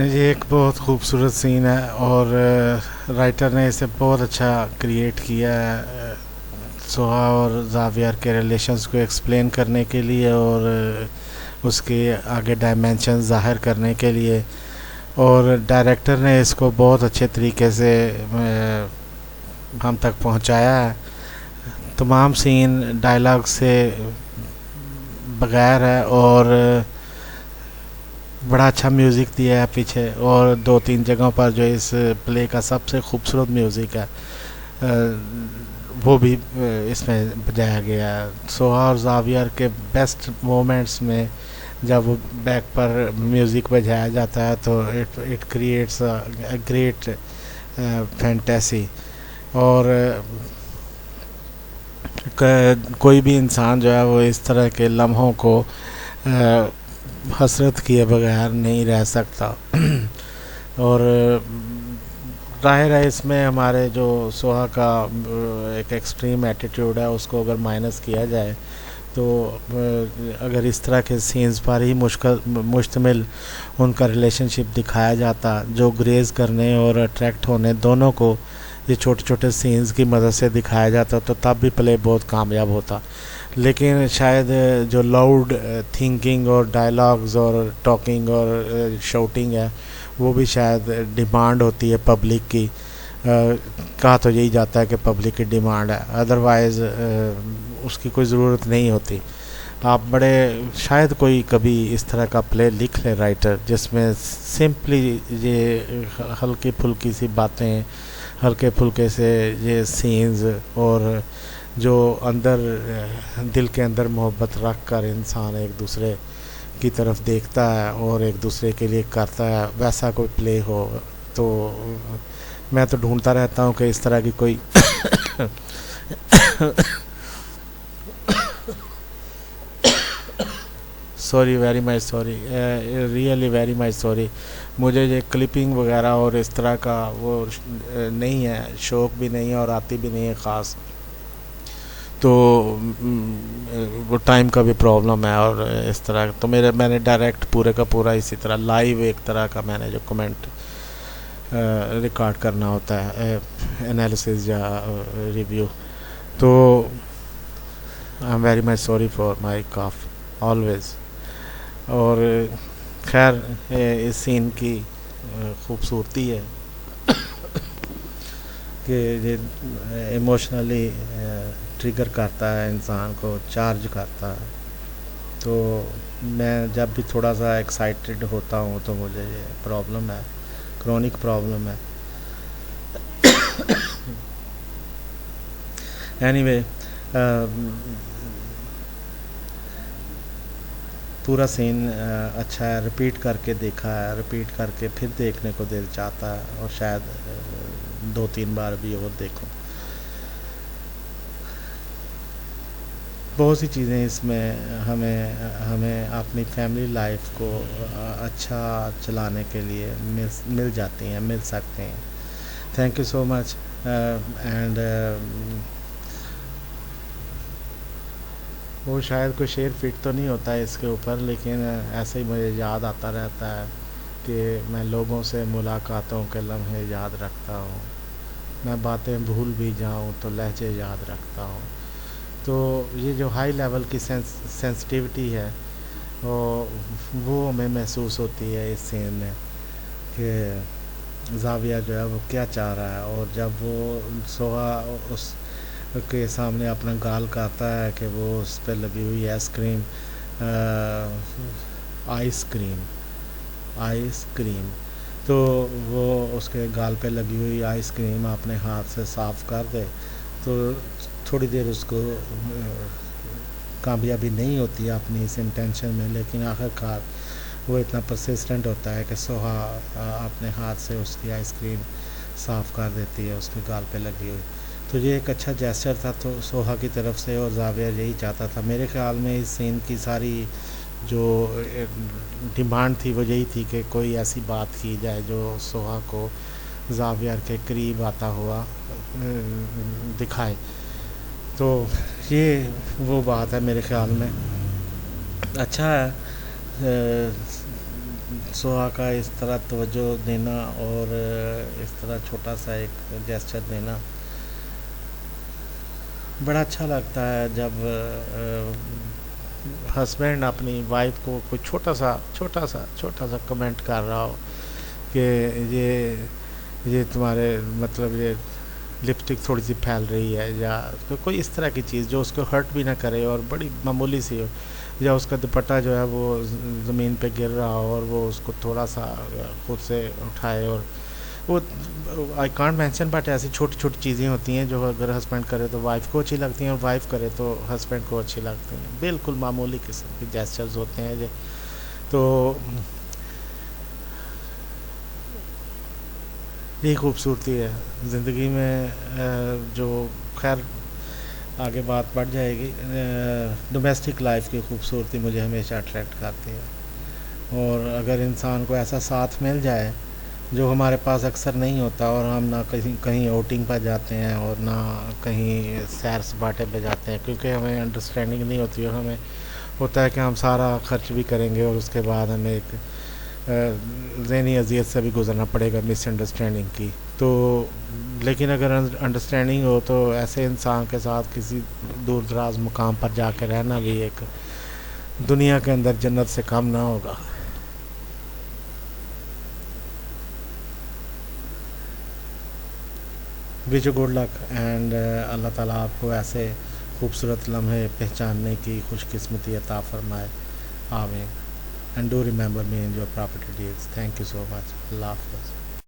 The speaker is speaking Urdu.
یہ ایک بہت خوبصورت سین ہے اور رائٹر نے اسے بہت اچھا کریٹ کیا ہے سوہا اور زاویار کے ریلیشنز کو ایکسپلین کرنے کے لیے اور اس کے آگے ڈائمینشن ظاہر کرنے کے لیے، اور ڈائریکٹر نے اس کو بہت اچھے طریقے سے ہم تک پہنچایا ہے۔ تمام سین ڈائلاگ سے بغیر ہے اور بڑا اچھا میوزک دیا ہے پیچھے، اور 2-3 جگہوں پر جو اس پلے کا سب سے خوبصورت میوزک ہے وہ بھی اس میں بجایا گیا ہے۔ سوہا اور زاویار کے بیسٹ مومنٹس میں جب بیک پر میوزک بجایا جاتا ہے تو it creates a great fantasy, اور کوئی بھی انسان جو ہے وہ اس طرح کے لمحوں کو حسرت کیے بغیر نہیں رہ سکتا۔ اور ظاہر ہے اس میں ہمارے جو سوہا کا ایک ایکسٹریم ایٹیٹیوڈ ہے اس کو اگر مائنس کیا جائے تو اگر اس طرح کے سینز پر ہی مشتمل ان کا ریلیشن شپ دکھایا جاتا جو گریز کرنے اور اٹریکٹ ہونے دونوں کو یہ چھوٹے چھوٹے سینز کی مدد سے دکھایا جاتا تو تب بھی پلے بہت کامیاب ہوتا، لیکن شاید جو لاؤڈ تھنکنگ اور ڈائلاگز اور ٹاکنگ اور شاؤٹنگ ہے وہ بھی شاید ڈیمانڈ ہوتی ہے پبلک کی، کہا تو یہی جاتا ہے کہ پبلک کی ڈیمانڈ ہے، ادروائز اس کی کوئی ضرورت نہیں ہوتی۔ آپ بڑے شاید کوئی کبھی اس طرح کا پلے لکھ لے رائٹر جس میں سمپلی یہ ہلکی پھلکی سی باتیں، ہلکے پھلکے سے یہ سینز، اور جو اندر دل کے اندر محبت رکھ کر انسان ایک دوسرے کی طرف دیکھتا ہے اور ایک دوسرے کے لیے کرتا ہے، ویسا کوئی پلے ہو تو میں تو ڈھونڈتا رہتا ہوں کہ اس طرح کی کوئی sorry very much sorry, really very much sorry, مجھے یہ کلپنگ وغیرہ اور اس طرح کا وہ نہیں ہے، شوق بھی نہیں ہے اور آتی بھی نہیں ہے خاص، تو وہ ٹائم کا بھی پرابلم ہے، اور اس طرح تو میں نے ڈائریکٹ پورے کا پورا اسی طرح لائیو ایک طرح کا میں نے جو کمنٹ ریکارڈ کرنا ہوتا ہے انالیسز یا ریویو، تو I am very much sorry for my کاف آلویز۔ اور خیر اس سین کی خوبصورتی ہے کہ یہ ایموشنلی ٹریگر کرتا ہے، انسان کو چارج کرتا ہے، تو میں جب بھی تھوڑا سا ایکسائٹیڈ ہوتا ہوں تو مجھے یہ پرابلم ہے، کرونک پرابلم ہے۔ اینی وے پورا سین اچھا ہے، ریپیٹ کر کے دیکھا ہے، ریپیٹ کر کے پھر دیکھنے کو دل چاہتا ہے، اور شاید 2-3 بار بھی اور دیکھوں۔ بہت سی چیزیں اس میں ہمیں اپنی فیملی لائف کو اچھا چلانے کے لیے مل جاتی ہیں، مل سکتے ہیں۔ Thank you so much, and وہ شاید کوئی شعر فٹ تو نہیں ہوتا ہے اس کے اوپر، لیکن ایسے ہی مجھے یاد آتا رہتا ہے کہ میں لوگوں سے ملاقاتوں کے لمحے یاد رکھتا ہوں، میں باتیں بھول بھی جاؤں تو لہجے یاد رکھتا ہوں۔ تو یہ جو ہائی لیول کی سینسٹیوٹی ہے وہ ہمیں محسوس ہوتی ہے اس سین میں کہ زاویہ جو ہے وہ کیا چاہ رہا ہے، اور جب وہ سوہا اس کے سامنے اپنا گال کہتا ہے کہ وہ اس پہ لگی ہوئی آئس کریم، تو وہ اس کے گال پہ لگی ہوئی آئس کریم اپنے ہاتھ سے صاف کر دے، تو تھوڑی دیر اس کو کامیابی نہیں ہوتی اپنی اس انٹینشن میں، لیکن آخر کار وہ اتنا پرسسٹنٹ ہوتا ہے کہ سوہا اپنے ہاتھ سے اس کی آئس کریم صاف کر دیتی ہے اس کے گال پہ لگی ہوئی۔ تو یہ ایک اچھا جیسچر تھا تو سوہا کی طرف سے، اور زاویہ یہی چاہتا تھا میرے خیال میں۔ اس سین کی ساری جو ڈیمانڈ تھی وہ یہی تھی کہ کوئی ایسی بات کی جائے جو سوہا کو زاویہ کے قریب آتا ہوا دکھائے، تو یہ وہ بات ہے میرے خیال میں۔ اچھا ہے، سوہا کا اس طرح توجہ دینا اور اس طرح چھوٹا سا ایک جیسچر دینا بڑا اچھا لگتا ہے جب ہسبینڈ اپنی وائف کو کوئی چھوٹا سا کمنٹ کر رہا ہو کہ یہ تمہارے مطلب یہ لپسٹک تھوڑی سی پھیل رہی ہے، یا کوئی اس طرح کی چیز جو اس کو ہرٹ بھی نہ کرے اور بڑی معمولی سی ہو، یا اس کا دوپٹہ جو ہے وہ زمین پہ گر رہا ہو اور وہ اس کو تھوڑا سا خود سے اٹھائے، اور وہ آئی کانٹ مینشن بٹ ایسی چھوٹی چھوٹی چیزیں ہوتی ہیں جو اگر ہسبینڈ کرے تو وائف کو اچھی لگتی ہیں اور وائف کرے تو ہسبینڈ کو اچھی لگتی ہیں. بالکل معمولی قسم کے جیسچرز ہوتے ہیں یہ. تو یہی خوبصورتی ہے زندگی میں. جو خیر آگے بات بڑھ جائے گی، ڈومیسٹک لائف کی خوبصورتی مجھے ہمیشہ اٹریکٹ کرتی ہے. اور اگر انسان کو ایسا ساتھ مل جائے جو ہمارے پاس اکثر نہیں ہوتا، اور ہم نہ کہیں آؤٹنگ پہ جاتے ہیں اور نہ کہیں سیر سپاٹے پہ جاتے ہیں کیونکہ ہمیں انڈرسٹینڈنگ نہیں ہوتی، اور ہمیں ہوتا ہے کہ ہم سارا خرچ بھی کریں گے اور اس کے بعد ہمیں ایک ذہنی اذیت سے بھی گزرنا پڑے گا مس انڈرسٹینڈنگ کی. تو لیکن اگر انڈرسٹینڈنگ ہو تو ایسے انسان کے ساتھ کسی دور دراز مقام پر جا کے رہنا بھی ایک دنیا کے اندر جنت سے کم نہ ہوگا. Wish you good luck and اللہ تعالیٰ آپ کو ایسے خوبصورت لمحے پہچاننے کی خوش قسمتی عطا فرمائے. آمین. And do remember me in your property deals. Thank you so much. اللہ حافظ.